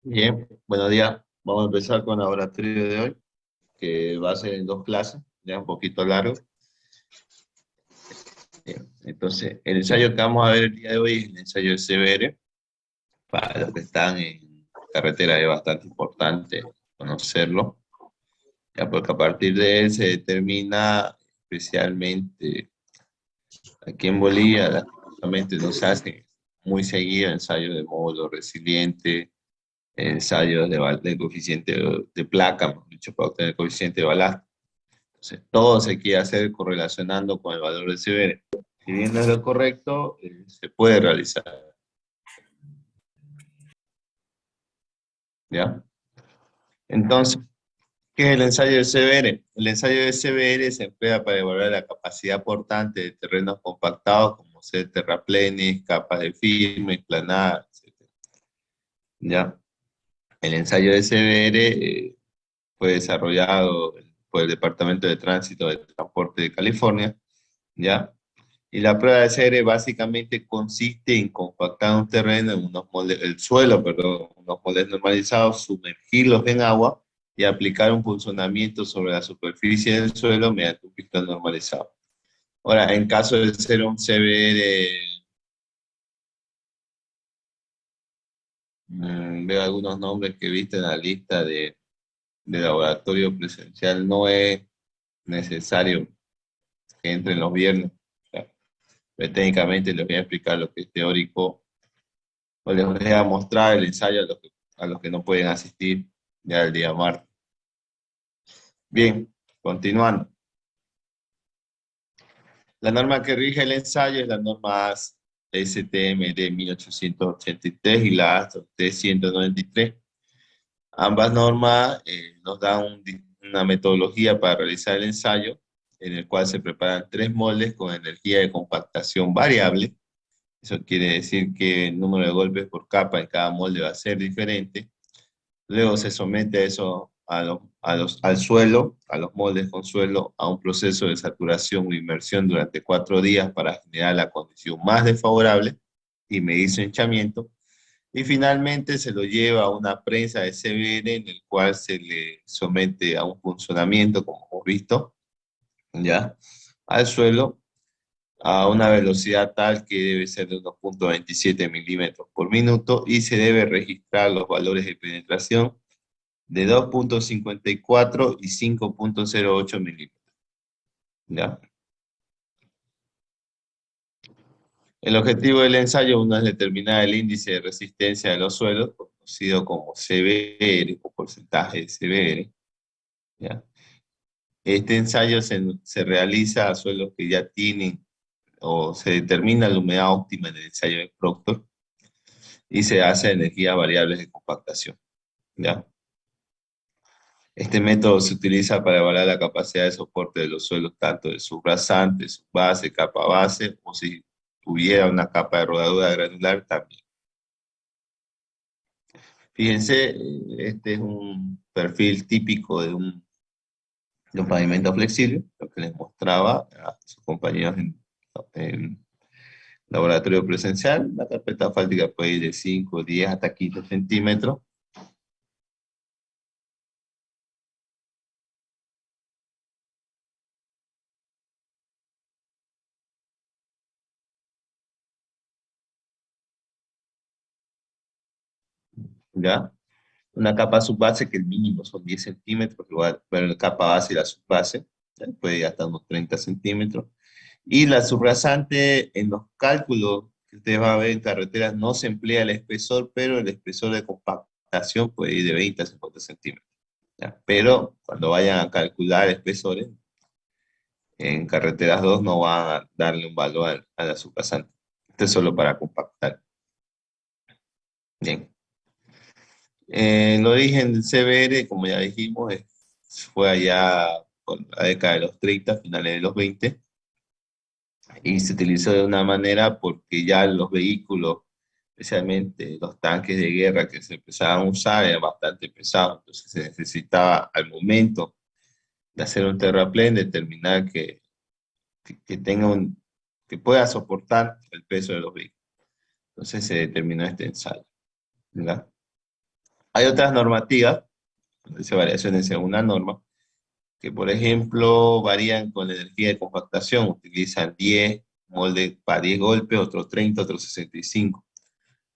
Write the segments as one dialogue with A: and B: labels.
A: Bien, buenos días. Vamos a empezar con el laboratorio de hoy, que va a ser en dos clases, ya un poquito largo. Bien, entonces, el ensayo que vamos a ver el día de hoy es el ensayo de CBR. Para los que están en carretera es bastante importante conocerlo, ya porque a partir de él se determina especialmente aquí en Bolivia, lastimosamente no se hacen muy seguido ensayos de módulo resiliente, ensayos de coeficiente de placa, mejor dicho, para obtener el coeficiente de balasto. Entonces, todo se quiere hacer correlacionando con el valor de CBR. Si bien no es lo correcto, se puede realizar, ¿ya? Entonces, ¿qué es el ensayo de CBR? El ensayo de CBR se emplea para evaluar la capacidad portante de terrenos compactados como ser terraplenes, capas de firme, planadas, etc. ¿Ya? El ensayo de CBR fue desarrollado por el Departamento de Tránsito de Transporte de California, ¿ya? Y la prueba de CBR básicamente consiste en compactar un terreno en unos moldes, el suelo, perdón, unos moldes normalizados, sumergirlos en agua y aplicar un punzonamiento sobre la superficie del suelo mediante un pistón normalizado. Ahora, en caso de ser un CBR, veo algunos nombres que viste en la lista de laboratorio presencial, no es necesario que entren los viernes. O sea, técnicamente les voy a explicar lo que es teórico, o les voy a mostrar el ensayo a los que no pueden asistir ya el día martes. Bien, continuando. La norma que rige el ensayo es la norma STM de 1883 y la ASTE 193. Ambas normas nos dan una metodología para realizar el ensayo, en el cual se preparan tres moldes con energía de compactación variable. Eso quiere decir que el número de golpes por capa en cada molde va a ser diferente. Luego se somete a eso al suelo, a los moldes con suelo, a un proceso de saturación o inmersión durante 4 días para generar la condición más desfavorable y medir su hinchamiento. Y finalmente se lo lleva a una prensa de CBR en el cual se le somete a un funcionamiento, como hemos visto, ¿ya? Al suelo a una velocidad tal que debe ser de 1.27 milímetros por minuto y se debe registrar los valores de penetración de 2.54 y 5.08 milímetros. ¿Ya? El objetivo del ensayo uno es determinar el índice de resistencia de los suelos, conocido como CBR o porcentaje de CBR. ¿Ya? Este ensayo se realiza a suelos que ya tienen o se determina la humedad óptima en el ensayo de Proctor y se hace energías variables de compactación. ¿Ya? Este método se utiliza para evaluar la capacidad de soporte de los suelos, tanto de sus rasantes, su base, capa base, o si tuviera una capa de rodadura granular también. Fíjense, este es un perfil típico de un pavimento flexible, lo que les mostraba a sus compañeros en laboratorio presencial. La carpeta asfáltica puede ir de 5, 10 hasta 15 centímetros. ¿ya? Una capa subbase que el mínimo son 10 centímetros, igual, pero la capa base y la subbase, ¿ya? Puede ir hasta unos 30 centímetros. Y la subrasante, en los cálculos que ustedes van a ver en carreteras, no se emplea el espesor, pero el espesor de compactación puede ir de 20 a 50 centímetros, ¿ya? Pero cuando vayan a calcular espesores, en carreteras 2 no van a darle un valor a la subrasante. Esto es solo para compactar. Bien. El origen del CBR, como ya dijimos, fue allá por la década de los 30, finales de los 20, y se utilizó de una manera porque ya los vehículos, especialmente los tanques de guerra que se empezaban a usar, eran bastante pesados, entonces se necesitaba al momento de hacer un terraplén determinar que tenga que pueda soportar el peso de los vehículos. Entonces se determinó este ensayo, ¿verdad? Hay otras normativas, dice variaciones según la norma, que por ejemplo varían con la energía de compactación, utilizan 10 moldes para 10 golpes, otros 30, otros 65.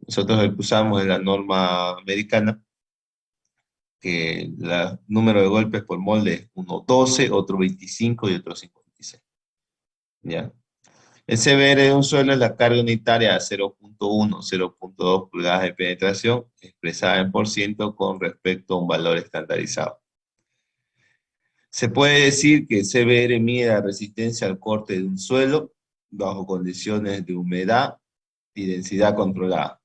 A: Nosotros el que usamos es la norma americana, que el número de golpes por molde es uno 12, otro 25 y otro 56. ¿Ya? El CBR de un suelo es la carga unitaria de 0.1, 0.2 pulgadas de penetración, expresada en por ciento con respecto a un valor estandarizado. Se puede decir que el CBR mide la resistencia al corte de un suelo bajo condiciones de humedad y densidad controlada,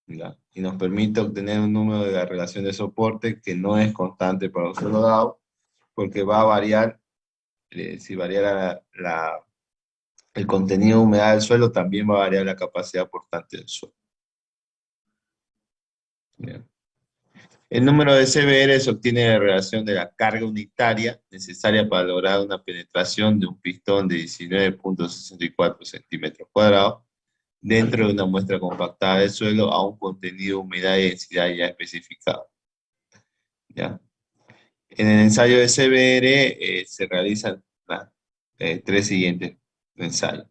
A: ¿ya? Y nos permite obtener un número de la relación de soporte que no es constante para un suelo dado, porque va a variar, si variara el contenido de humedad del suelo, también va a variar la capacidad portante del suelo. Bien. El número de CBR se obtiene de la relación de la carga unitaria necesaria para lograr una penetración de un pistón de 19.64 centímetros cuadrados dentro de una muestra compactada de suelo a un contenido de humedad y densidad ya especificado, ¿ya? En el ensayo de CBR se realizan las tres siguientes ensayos.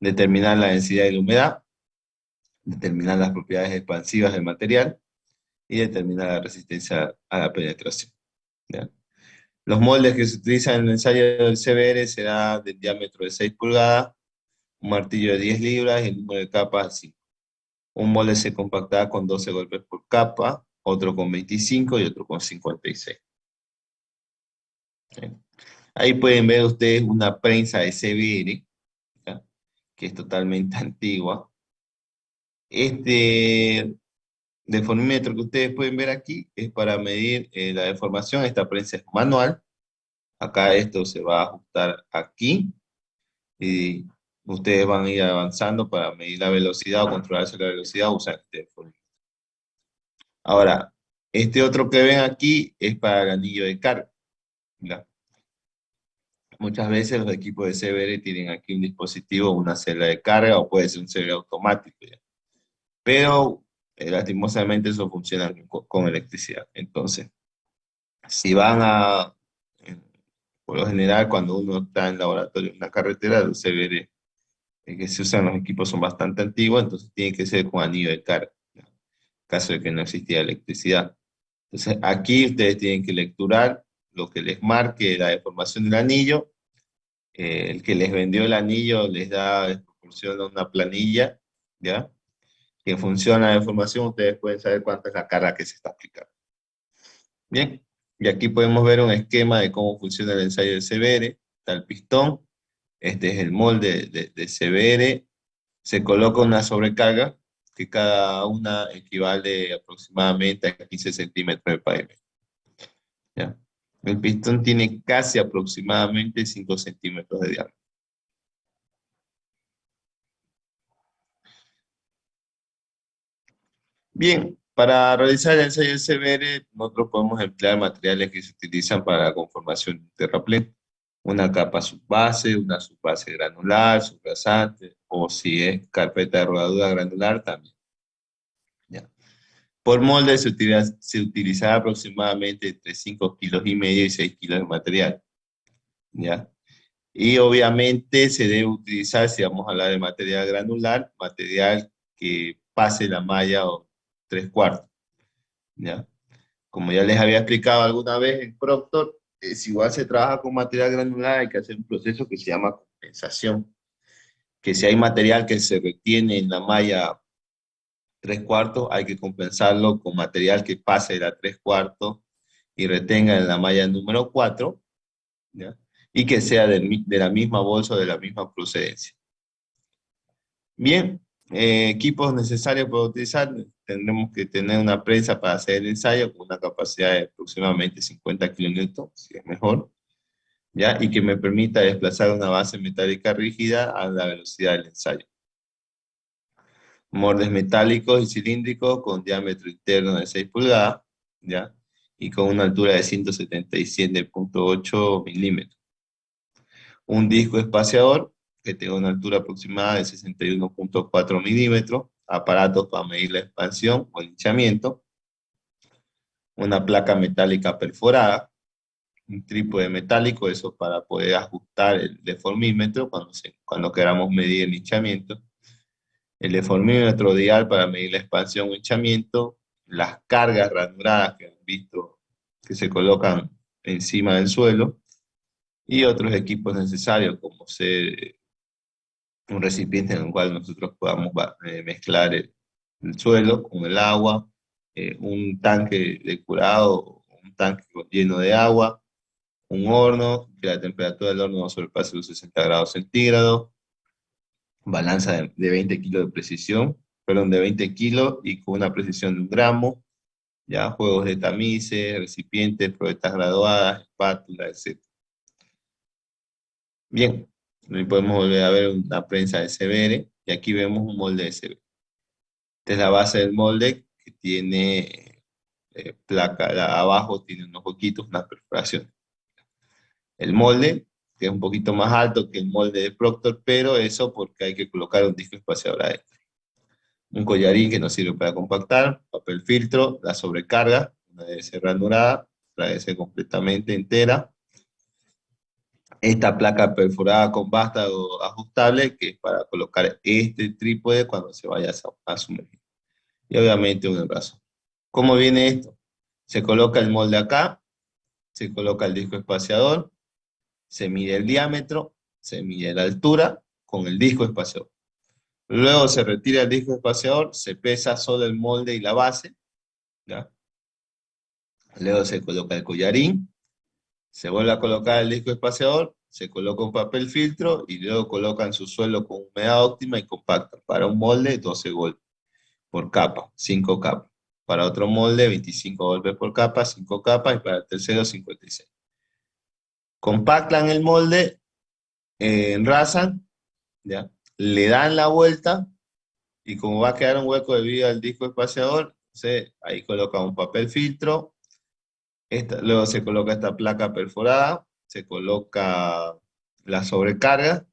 A: Determinar la densidad y la humedad, determinar las propiedades expansivas del material y determinar la resistencia a la penetración, ¿ya? Los moldes que se utilizan en el ensayo del CBR será del diámetro de 6 pulgadas, un martillo de 10 libras y el número de capas 5. Un molde se compactaba con 12 golpes por capa, otro con 25 y otro con 56. Bien. Ahí pueden ver ustedes una prensa de CBR, ¿ya? Que es totalmente antigua. Este deformímetro que ustedes pueden ver aquí es para medir la deformación. Esta prensa es manual. Acá esto se va a ajustar aquí y ustedes van a ir avanzando para medir la velocidad o controlarse la velocidad usando este deformímetro. Ahora, este otro que ven aquí es para el anillo de carga, ¿ya? Muchas veces los equipos de CBR tienen aquí un dispositivo, una celda de carga o puede ser un CBR automático, ¿ya? Pero lastimosamente eso funciona con electricidad. Entonces, si van eh, por lo general cuando uno está en laboratorio en una carretera, los CBR que se usan los equipos son bastante antiguos, entonces tiene que ser con anillo de carga, ¿ya? En caso de que no existiera electricidad. Entonces, aquí ustedes tienen que lecturar lo que les marque la deformación del anillo. El que les vendió el anillo les proporciona una planilla, ¿ya? Que en función a la deformación ustedes pueden saber cuánta es la carga que se está aplicando. Bien, y aquí podemos ver un esquema de cómo funciona el ensayo de CBR. Está el pistón, este es el molde de CBR. Se coloca una sobrecarga que cada una equivale aproximadamente a 15 centímetros de pavimento, ¿ya? El pistón tiene casi aproximadamente 5 centímetros de diámetro. Bien, para realizar el ensayo CBR, nosotros podemos emplear materiales que se utilizan para la conformación de un terraplén. Una capa subbase, una subbase granular, subrasante, o si es carpeta de rodadura granular también, ¿ya? Por molde se utilizará aproximadamente entre 5 kilos y medio y 6 kilos de material, ¿ya? Y obviamente se debe utilizar, si vamos a hablar de material granular, material que pase la malla o 3/4. ¿ya? Como ya les había explicado alguna vez en Proctor, si igual se trabaja con material granular, hay que hacer un proceso que se llama compensación, que si hay material que se retiene en la malla 3/4, hay que compensarlo con material que pase de la 3/4 y retenga en la malla número 4, ¿ya? Y que sea de la misma bolsa o de la misma procedencia. Bien, equipos necesarios para utilizar, tendremos que tener una prensa para hacer el ensayo con una capacidad de aproximadamente 50 kilonewtons, si es mejor, ¿ya? Y que me permita desplazar una base metálica rígida a la velocidad del ensayo. Moldes metálicos y cilíndricos con diámetro interno de 6 pulgadas, ¿ya? Y con una altura de 177,8 milímetros. Un disco espaciador que tenga una altura aproximada de 61,4 milímetros, aparatos para medir la expansión o el hinchamiento, una placa metálica perforada, un trípode metálico, eso para poder ajustar el deformímetro cuando queramos medir el hinchamiento, el deformímetro dial para medir la expansión o hinchamiento, las cargas ranuradas que han visto que se colocan encima del suelo, y otros equipos necesarios como ser un recipiente en el cual nosotros podamos mezclar el suelo con el agua, un tanque de curado, un tanque lleno de agua, un horno, que la temperatura del horno no sobrepase los 60 grados centígrados, balanza de 20 kilos de precisión, perdón, de 20 kilos y con una precisión de 1 gramo, ya juegos de tamices, recipientes, probetas graduadas, espátulas, etc. Bien, ahí podemos volver a ver una prensa de Severe, y aquí vemos un molde de Severe. Esta es la base del molde que tiene placa, abajo tiene unos huequitos, unas perforaciones. El molde, que es un poquito más alto que el molde de Proctor, pero eso porque hay que colocar un disco espaciador adentro. Un collarín que nos sirve para compactar, papel filtro, la sobrecarga, una debe ser ranurada, otra debe ser completamente entera. Esta placa perforada con vástago ajustable, que es para colocar este trípode cuando se vaya a sumergir. Y obviamente un envaso. ¿Cómo viene esto? Se coloca el molde acá, se coloca el disco espaciador, se mide el diámetro, se mide la altura con el disco espaciador. Luego se retira el disco espaciador, se pesa solo el molde y la base, ¿ya? Luego se coloca el collarín, se vuelve a colocar el disco espaciador, se coloca un papel filtro y luego colocan su suelo con humedad óptima y compacta. Para un molde, 12 golpes por capa, 5 capas. Para otro molde, 25 golpes por capa, 5 capas, y para el tercero, 56. Compactan el molde, enrasan, ¿ya? Le dan la vuelta, y como va a quedar un hueco debido al disco espaciador, ahí coloca un papel filtro, luego se coloca esta placa perforada, se coloca la sobrecarga,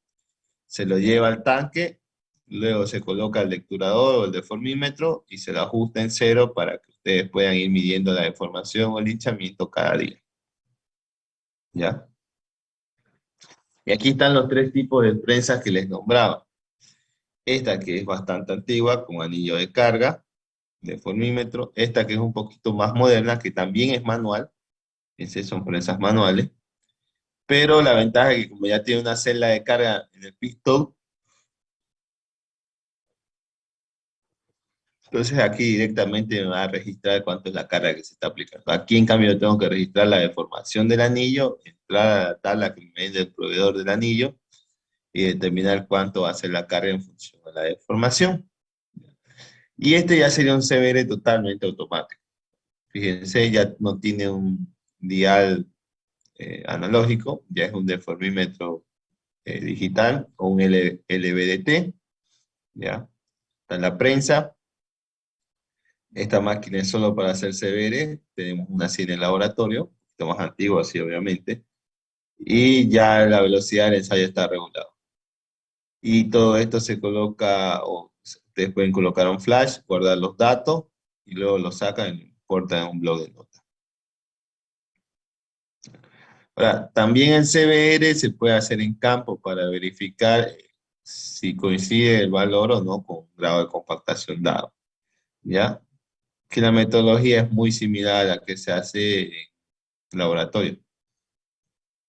A: se lo lleva al tanque, luego se coloca el lecturador o el deformímetro y se lo ajusta en cero para que ustedes puedan ir midiendo la deformación o el hinchamiento cada día. ¿Ya? Y aquí están los 3 tipos de prensas que les nombraba. Esta que es bastante antigua, con anillo de carga, deformímetro. Esta que es un poquito más moderna, que también es manual. Esas son prensas manuales. Pero la ventaja es que como ya tiene una celda de carga en el pistón, entonces aquí directamente me va a registrar cuánto es la carga que se está aplicando. Aquí en cambio yo tengo que registrar la deformación del anillo, entrar a la tabla que me vende el proveedor del anillo y determinar cuánto va a ser la carga en función de la deformación. Y este ya sería un CBR totalmente automático. Fíjense, ya no tiene un dial analógico, ya es un deformímetro digital o un LVDT, ¿ya? Está en la prensa. Esta máquina es solo para hacer CBR, tenemos una así en el laboratorio, un poquito más antigua así obviamente, y ya la velocidad del ensayo está regulada. Y todo esto se coloca, o ustedes pueden colocar un flash, guardar los datos, y luego los sacan y importan en un blog de notas. Ahora, también el CBR se puede hacer en campo para verificar si coincide el valor o no con un grado de compactación dado, ¿ya? que la metodología es muy similar a la que se hace en laboratorio.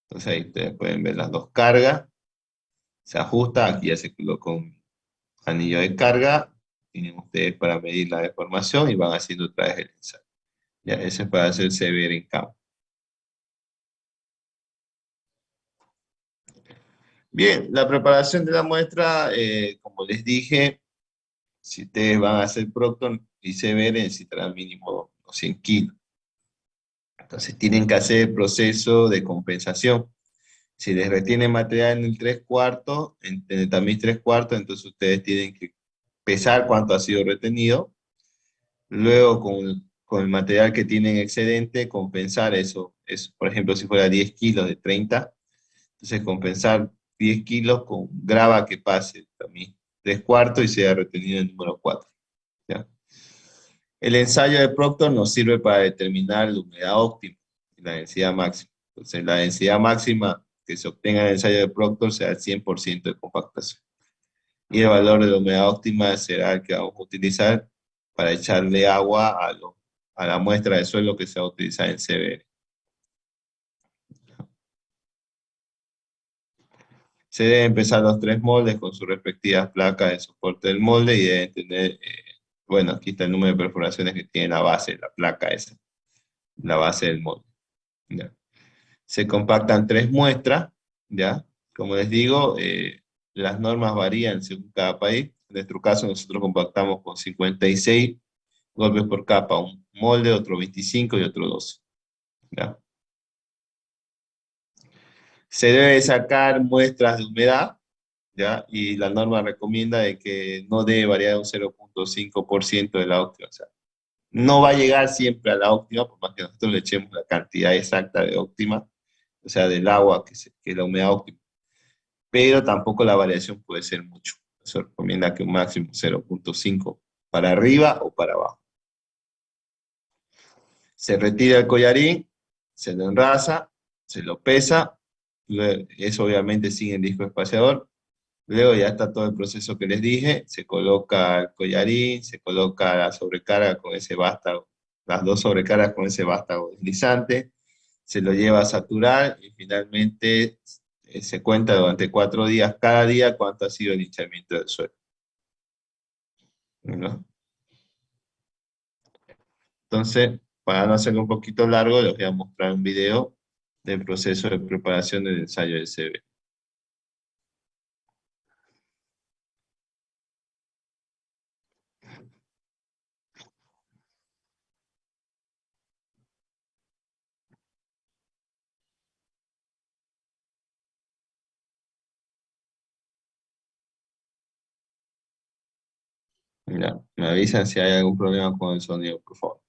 A: Entonces ahí ustedes pueden ver las dos cargas, se ajusta, aquí ya se colocó un anillo de carga, tienen ustedes para medir la deformación y van haciendo otra vez el ensayo. Ya, eso es para hacerse ver en campo. Bien, la preparación de la muestra, como les dije, si ustedes van a hacer Procton y CBR necesitarán mínimo 100 kilos. Entonces tienen que hacer el proceso de compensación. Si les retiene material en el 3 cuartos, en el tamiz 3 cuartos, entonces ustedes tienen que pesar cuánto ha sido retenido. Luego, con el material que tienen excedente, compensar eso. Por ejemplo, si fuera 10 kilos de 30, entonces compensar 10 kilos con grava que pase también 3 cuartos y sea retenido el número 4. ¿Ya? El ensayo de Proctor nos sirve para determinar la humedad óptima y la densidad máxima. Entonces, la densidad máxima que se obtenga en el ensayo de Proctor será el 100% de compactación. Y el valor de la humedad óptima será el que vamos a utilizar para echarle agua a la muestra de suelo que se va a utilizar en CBR. Se deben empezar los tres moldes con sus respectivas placas de soporte del molde y deben tener, bueno, aquí está el número de perforaciones que tiene la base, la placa esa, la base del molde. ¿Ya? Se compactan tres muestras, ¿ya? Como les digo, las normas varían según cada país. En nuestro caso, nosotros compactamos con 56 golpes por capa, un molde, otro 25 y otro 12. ¿Ya? Se debe sacar muestras de humedad, ¿ya? Y la norma recomienda de que no debe variar un 0,5% de la óptima. O sea, no va a llegar siempre a la óptima, por más que nosotros le echemos la cantidad exacta de óptima, o sea, del agua que es la humedad óptima. Pero tampoco la variación puede ser mucho. Se recomienda que un máximo 0,5 para arriba o para abajo. Se retira el collarín, se lo enrasa, se lo pesa, eso obviamente sigue en disco espaciador. Luego ya está todo el proceso que les dije, se coloca el collarín, se coloca la sobrecarga con ese vástago, las dos sobrecargas con ese vástago deslizante, se lo lleva a saturar y finalmente se cuenta durante 4 días cada día cuánto ha sido el hinchamiento del suelo, ¿no? Entonces, para no hacerlo un poquito largo, les voy a mostrar un video del proceso de preparación del ensayo del CV. Ya, me avisan si hay algún problema con el sonido, por favor.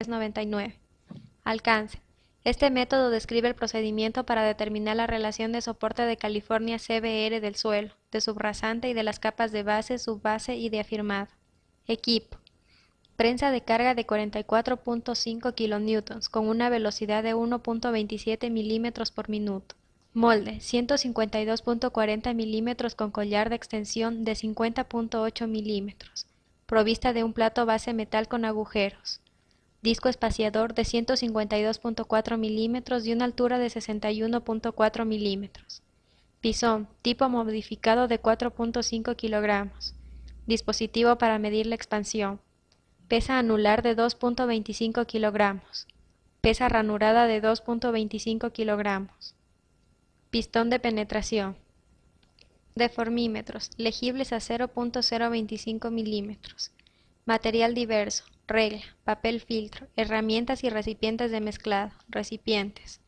B: 99. Alcance. Este método describe el procedimiento para determinar la relación de soporte de California CBR del suelo, de subrasante y de las capas de base, subbase y de afirmado. Equipo. Prensa de carga de 44.5 kN con una velocidad de 1.27 milímetros por minuto. Molde 152.40 milímetros con collar de extensión de 50.8 milímetros. Provista de un plato base metal con agujeros. Disco espaciador de 152.4 milímetros y una altura de 61.4 milímetros. Pisón, tipo modificado de 4.5 kilogramos. Dispositivo para medir la expansión. Pesa anular de 2.25 kilogramos. Pesa ranurada de 2.25 kilogramos. Pistón de penetración. Deformímetros, legibles a 0.025 milímetros. Material diverso, regla, papel filtro, herramientas y recipientes de mezclado, recipientes.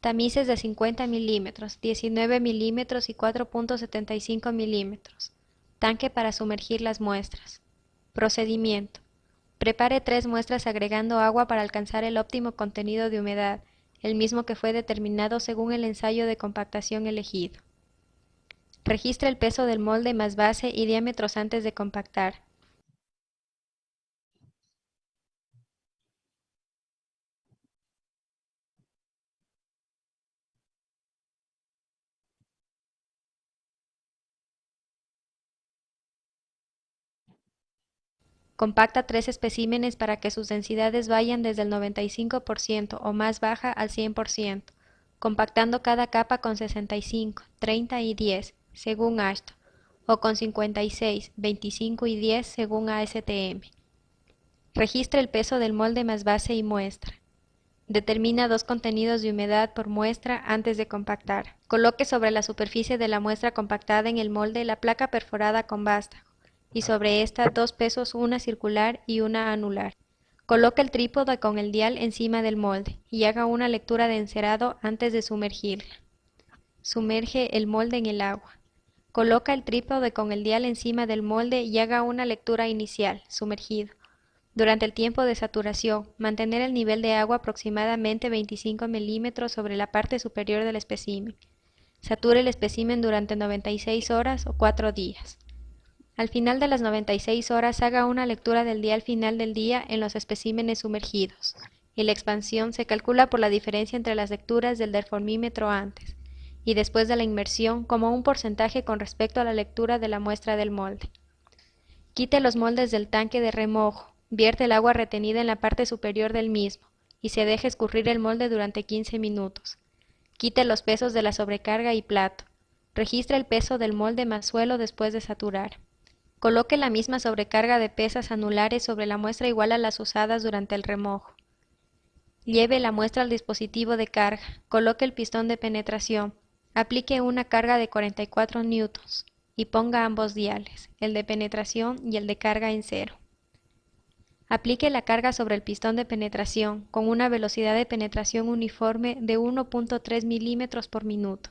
B: Tamices de 50 milímetros, 19 milímetros y 4.75 milímetros. Tanque para sumergir las muestras. Procedimiento. Prepare 3 muestras agregando agua para alcanzar el óptimo contenido de humedad, el mismo que fue determinado según el ensayo de compactación elegido. Registre el peso del molde más base y diámetros antes de compactar. Compacta 3 especímenes para que sus densidades vayan desde el 95% o más baja al 100%, compactando cada capa con 65, 30 y 10, según Ashton, o con 56, 25 y 10 según ASTM. Registra el peso del molde más base y muestra. Determina dos contenidos de humedad por muestra antes de compactar. Coloque sobre la superficie de la muestra compactada en el molde la placa perforada con vástago y sobre esta dos pesos, una circular y una anular. Coloque el trípode con el dial encima del molde y haga una lectura de encerado antes de sumergirla. Sumerge el molde en el agua. Coloca el trípode con el dial encima del molde y haga una lectura inicial, sumergido. Durante el tiempo de saturación, mantener el nivel de agua aproximadamente 25 milímetros sobre la parte superior del espécimen. Sature el espécimen durante 96 horas o 4 días. Al final de las 96 horas haga una lectura del día al final del día en los especímenes sumergidos, y la expansión se calcula por la diferencia entre las lecturas del deformímetro antes y después de la inmersión como un porcentaje con respecto a la lectura de la muestra del molde. Quite los moldes del tanque de remojo, vierte el agua retenida en la parte superior del mismo y se deje escurrir el molde durante 15 minutos. Quite los pesos de la sobrecarga y plato. Registre el peso del molde más suelo después de saturar. Coloque la misma sobrecarga de pesas anulares sobre la muestra igual a las usadas durante el remojo. Lleve la muestra al dispositivo de carga, coloque el pistón de penetración, aplique una carga de 44 newtons y ponga ambos diales, el de penetración y el de carga en cero. Aplique la carga sobre el pistón de penetración con una velocidad de penetración uniforme de 1.3 milímetros por minuto.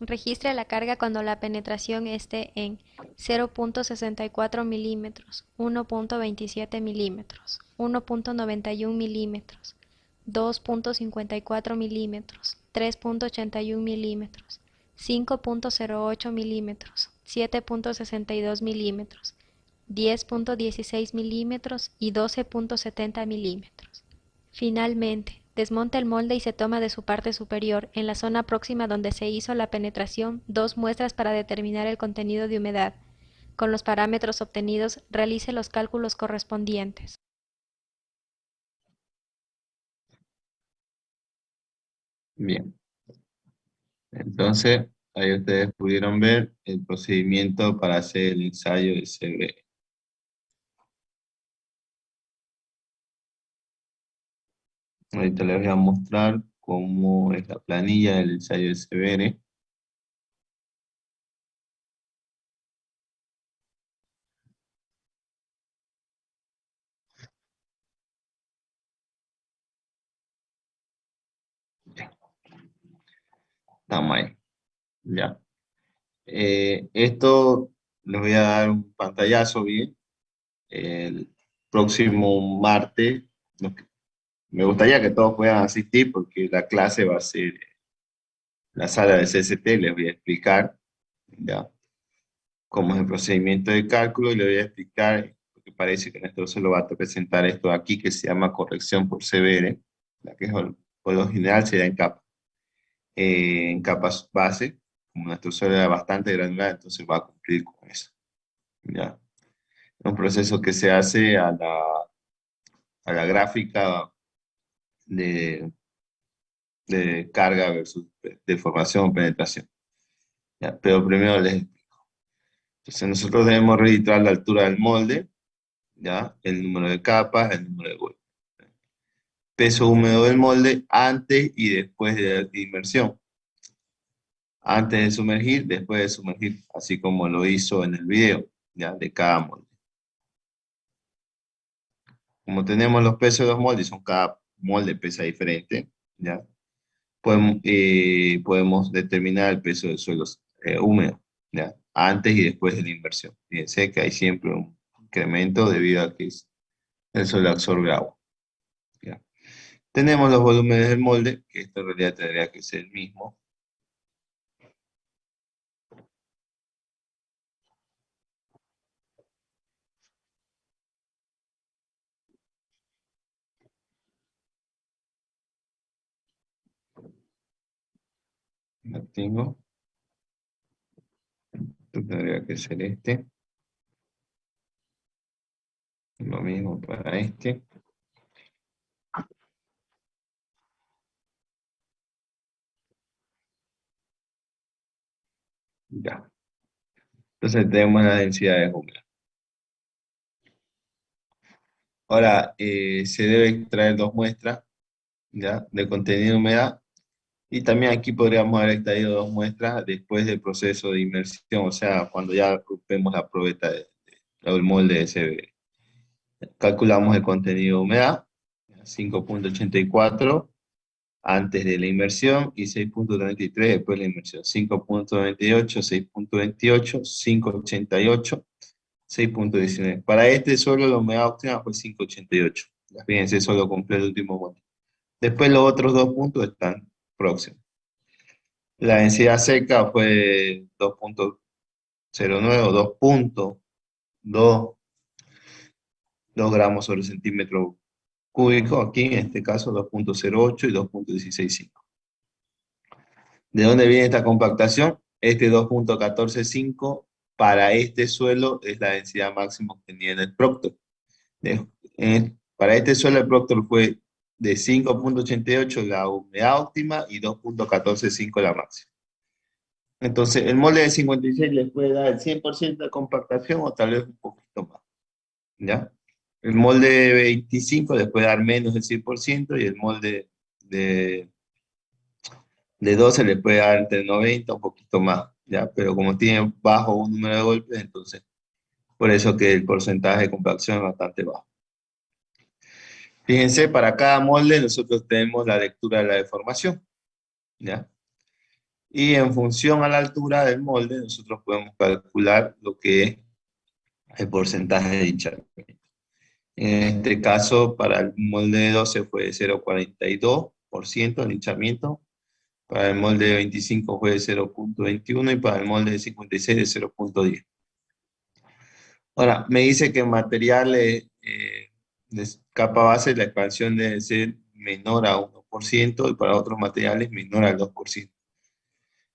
B: Registre la carga cuando la penetración esté en 0.64 milímetros, 1.27 milímetros, 1.91 milímetros, 2.54 milímetros, 3.81 milímetros, 5.08 milímetros, 7.62 milímetros, 10.16 milímetros y 12.70 milímetros. Finalmente, desmonta el molde y se toma de su parte superior, en la zona próxima donde se hizo la penetración, dos muestras para determinar el contenido de humedad. Con los parámetros obtenidos, realice los cálculos correspondientes.
A: Bien, entonces ahí ustedes pudieron ver el procedimiento para hacer el ensayo de CB. Ahorita les voy a mostrar cómo es la planilla del ensayo de CBR. Ya, estamos ahí. Ya. Esto les voy a dar un pantallazo bien. El próximo martes, me gustaría que todos puedan asistir porque la clase va a ser en la sala de CST, les voy a explicar ya cómo es el procedimiento de cálculo y les voy a explicar, porque parece que Néstor se lo va a presentar esto aquí que se llama corrección por CBR, la que es por lo general se da en capas base, como nuestro suelo era bastante granular, entonces va a cumplir con eso. ¿Ya? Es un proceso que se hace a la gráfica de, de carga versus deformación o penetración. ¿Ya? Pero primero les explico. Entonces nosotros debemos registrar la altura del molde, ¿ya? El número de capas, el número de golpes. Peso húmedo del molde antes y después de la inmersión. Antes de sumergir, después de sumergir, así como lo hizo en el video, ¿ya? De cada molde. Como tenemos los pesos de los moldes, son cada molde pesa diferente, ¿ya? Podemos determinar el peso del suelo húmedo, ¿ya? Antes y después de la inversión. Fíjense que hay siempre un incremento debido a que el suelo absorbe agua, ¿ya? Tenemos los volúmenes del molde, que esto en realidad tendría que ser el mismo. Lo tengo. Esto tendría que ser este. Lo mismo para este. Ya. Entonces tenemos la densidad de húmedo. Ahora, se debe extraer dos muestras, ¿ya? De contenido de humedad. Y también aquí podríamos haber extraído dos muestras después del proceso de inmersión, o sea, cuando ya rompemos la probeta o el molde de CBR. Calculamos el contenido de humedad, 5,84 antes de la inmersión y 6,33 después de la inmersión. 5,98, 6,28, 5,88, 6,19. Para este solo la humedad óptima fue 5,88. Fíjense, solo compré el último molde. Después los otros dos puntos están próximos. La densidad seca fue 2,09 o 2,2 gramos sobre centímetro cúbico. Aquí en este caso 2,08 y 2,165. ¿De dónde viene esta compactación? Este 2,145 para este suelo es la densidad máxima obtenida en el Proctor. Para este suelo el Proctor fue de 5,88 la humedad óptima y 2,145 la máxima. Entonces, el molde de 56 les puede dar el 100% de compactación o tal vez un poquito más, ¿ya? El molde de 25 les puede dar menos del 100% y el molde de, de 12 le puede dar entre 90 un poquito más, ¿ya? Pero como tiene bajo un número de golpes, entonces, por eso que el porcentaje de compactación es bastante bajo. Fíjense, para cada molde nosotros tenemos la lectura de la deformación, ¿ya? Y en función a la altura del molde, nosotros podemos calcular lo que es el porcentaje de hinchamiento. En este caso, para el molde de 12 fue de 0,42% el hinchamiento, para el molde de 25 fue de 0,21 y para el molde de 56 de 0,10. Ahora, me dice que en materiales de capa base la expansión debe ser menor a 1% y para otros materiales menor al 2%.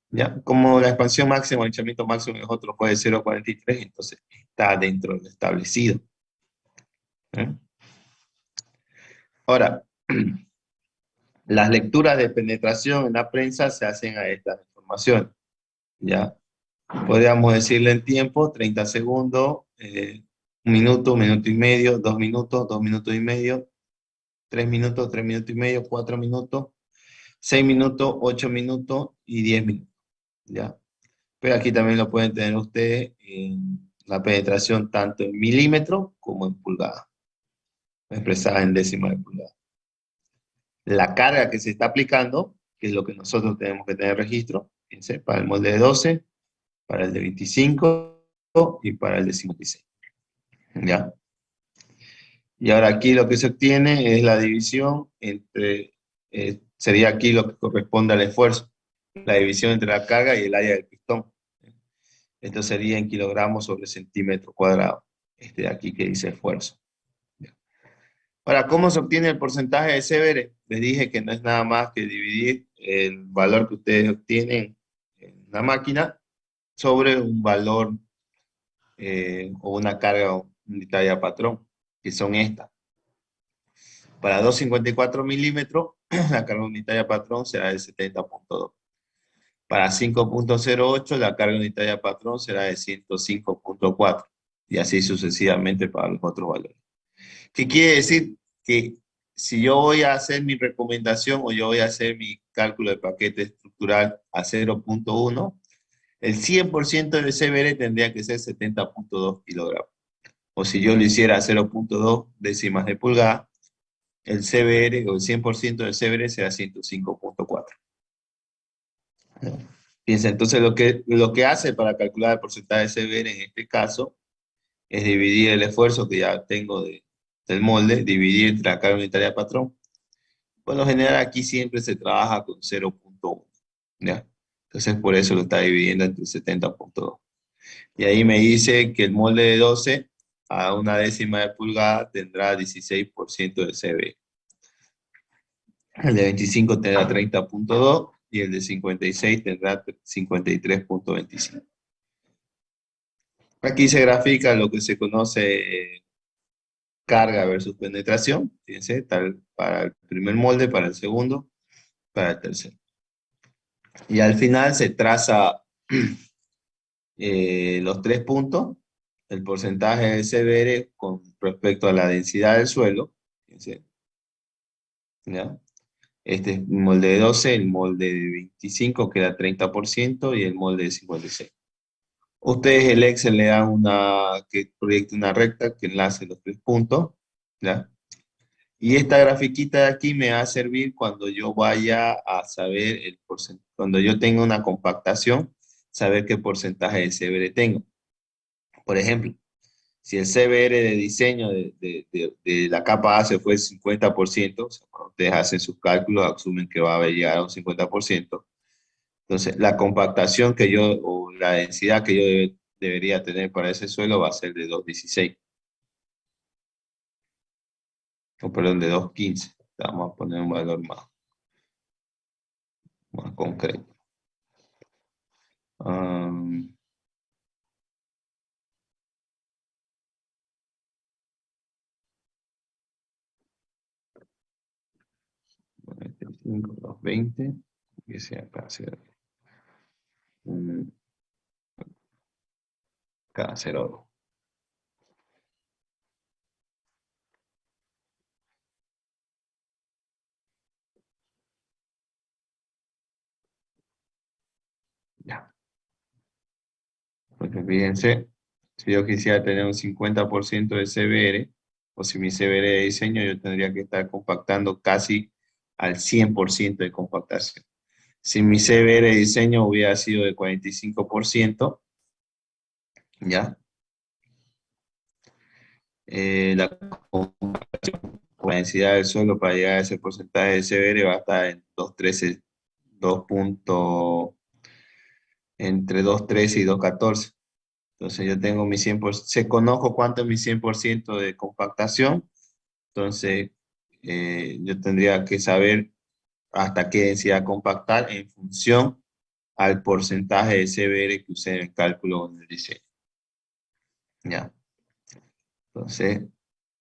A: ¿Ya? Como la expansión máxima, el hinchamiento máximo en otros fue de 0,43, entonces está dentro de lo establecido. ¿Eh? Ahora, las lecturas de penetración en la prensa se hacen a estas informaciones, ¿ya? Podríamos decirle en tiempo, 30 segundos, 1 minuto, 1 minuto y medio, 2 minutos, 2 minutos y medio, 3 minutos, 3 minutos y medio, 4 minutos, 6 minutos, 8 minutos y 10 minutos, ¿ya? Pero aquí también lo pueden tener ustedes en la penetración tanto en milímetros como en pulgadas, expresada en décimas de pulgada. La carga que se está aplicando, que es lo que nosotros tenemos que tener registro, fíjense, para el molde de 12, para el de 25 y para el de 56. ¿Ya? Y ahora aquí lo que se obtiene es la división entre, sería aquí lo que corresponde al esfuerzo, la división entre la carga y el área del pistón. Esto sería en kilogramos sobre centímetro cuadrado. Este de aquí que dice esfuerzo. Ahora, ¿cómo se obtiene el porcentaje de CBR? Les dije que no es nada más que dividir el valor que ustedes obtienen en la máquina sobre un valor o una carga unitaria patrón, que son estas. Para 2,54 milímetros, la carga unitaria patrón será de 70,2. Para 5,08, la carga unitaria patrón será de 105,4. Y así sucesivamente para los otros valores. ¿Qué quiere decir? Que si yo voy a hacer mi recomendación o yo voy a hacer mi cálculo de paquete estructural a 0,1, el 100% del CBR tendría que ser 70,2 kilogramos. O si yo lo hiciera a 0,2 décimas de pulgada, el CBR o el 100% del CBR será 105,4. Piensa, entonces lo que hace para calcular el porcentaje de CBR en este caso es dividir el esfuerzo que ya tengo del molde, dividir entre la carga unitaria patrón. Por lo general aquí siempre se trabaja con 0,1, ¿ya? Entonces por eso lo está dividiendo entre 70,2. Y ahí me dice que el molde de 12 a una décima de pulgada tendrá 16% de CB. El de 25 tendrá 30,2 y el de 56 tendrá 53,25. Aquí se grafica lo que se conoce carga versus penetración, fíjense, tal para el primer molde, para el segundo, para el tercero. Y al final se traza los 3 puntos, el porcentaje de CBR con respecto a la densidad del suelo, fíjense, ¿ya? Este es un molde de 12, el molde de 25 queda 30% y el molde de 56. Ustedes el Excel le dan que proyecte una recta que enlace los 3 puntos, ¿ya? Y esta grafiquita de aquí me va a servir cuando yo vaya a saber el porcentaje, cuando yo tenga una compactación, saber qué porcentaje de CBR tengo. Por ejemplo, si el CBR de diseño de la capa A se fue 50%, o sea, cuando ustedes hacen sus cálculos, asumen que va a llegar a un 50%. Entonces, la compactación o la densidad que yo debería tener para ese suelo va a ser de 2,16. O perdón, de 2,15. Vamos a poner un valor más concreto. 95, 220, que sea mm, cada 0. Ya. Porque fíjense, si yo quisiera tener un 50% de CBR, o si mi CBR de diseño, yo tendría que estar compactando casi al 100% de compactación. Si mi CBR de diseño hubiera sido de 45%, ¿ya? La densidad del suelo para llegar a ese porcentaje de CBR va a estar en 2,13, 2 puntos, entre 2,13 y 2,14. Entonces yo tengo mi 100%, se conozco cuánto es mi 100% de compactación, entonces yo tendría que saber hasta qué densidad compactar en función al porcentaje de CBR que usé en el cálculo en el diseño. ¿Ya? Entonces,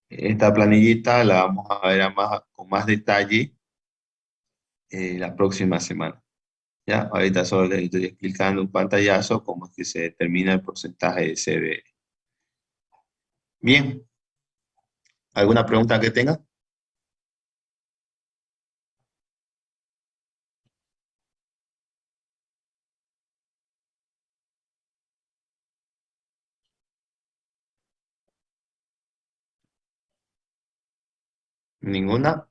A: esta planillita la vamos a ver con más detalle la próxima semana. ¿Ya? Ahorita solo les estoy explicando un pantallazo cómo es que se determina el porcentaje de CBR. Bien, ¿alguna pregunta que tenga? ¿Ninguna?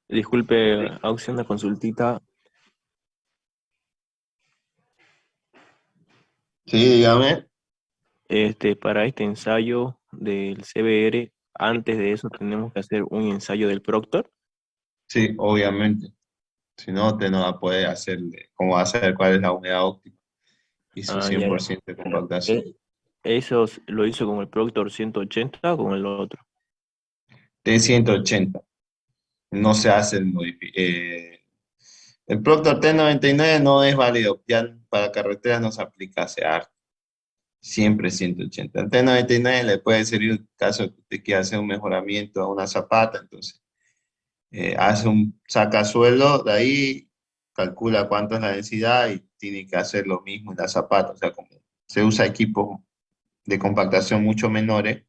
C: Disculpe, Auxi, una consultita.
A: Sí, dígame.
C: Para este ensayo del CBR, antes de eso tenemos que hacer un ensayo del Proctor.
A: Sí, obviamente. Si no, usted no va a poder hacerle, cómo va a saber cuál es la unidad óptima y su
C: Ah,
A: cien
C: ya,
A: por
C: ya.
A: ciento de compactación.
C: Eh, ¿Eso lo hizo con el Proctor 180 o con el otro?
A: T180. No se hace el Proctor T99 no es válido. Ya para carreteras no se aplica hace arte. Siempre 180. El T99 le puede servir en caso de que usted quiera hacer un mejoramiento a una zapata. Entonces, hace un saca suelo, de ahí calcula cuánto es la densidad y tiene que hacer lo mismo en la zapata. O sea, como se usa equipos de compactación mucho menores,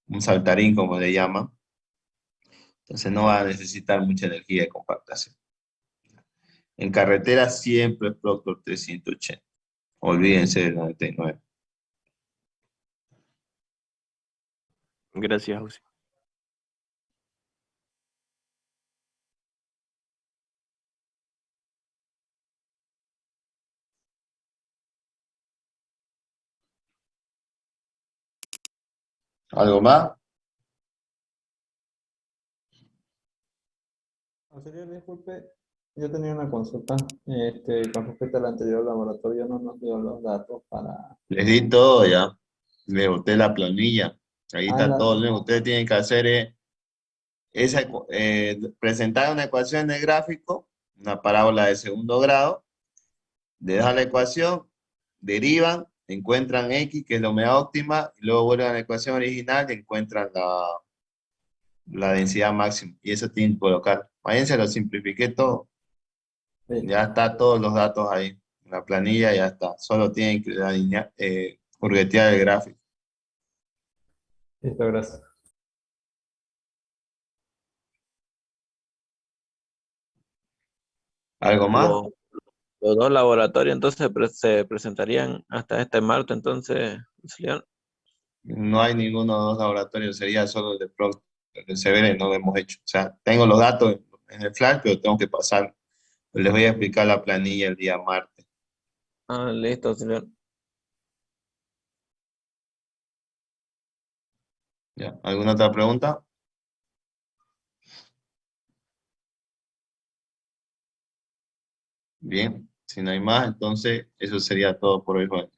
A: un saltarín como le llaman, entonces no va a necesitar mucha energía de compactación. En carretera siempre es Proctor 380. Olvídense del 99.
C: Gracias, Auxi.
A: ¿Algo más?
D: Señor, disculpe, Yo tenía una consulta con respecto al anterior laboratorio, no nos dio los datos para...
A: Les di todo ya. Les boté la planilla. Ahí
D: Ah,
A: está todo. Lo único que ustedes tienen que hacer es presentar una ecuación de gráfico, una parábola de segundo grado, le das la ecuación, derivan, encuentran X, que es la humedad óptima, y luego vuelven a la ecuación original y encuentran la densidad máxima. Y eso tienen que colocar. Váyanse, lo simplifiqué todo.
D: sí,
A: Ya está todos los datos ahí. En la planilla ya está. Solo tienen que curvetear el gráfico.
D: listo, gracias.
A: ¿Algo más?
C: Los, los dos laboratorios entonces se presentarían hasta este martes, entonces, León.
A: No hay ninguno de los laboratorios, sería solo el de Procter. El de Severe no lo hemos hecho. O sea, tengo los datos en el flash, pero tengo que pasar. Les voy a explicar la planilla el día martes.
C: Ah, listo, León.
A: ¿Ya? ¿Alguna otra pregunta? Bien, si no hay más, entonces eso sería todo por hoy, Juan.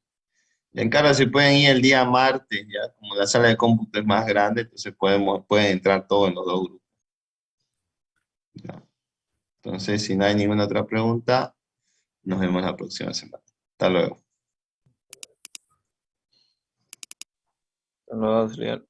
A: Y en cara, si pueden ir el día martes, ya como la sala de cómputo es más grande, entonces pueden entrar todos en los dos grupos. ¿Ya? Entonces, si no hay ninguna otra pregunta, nos vemos la próxima semana. Hasta luego.
C: Saludos, León.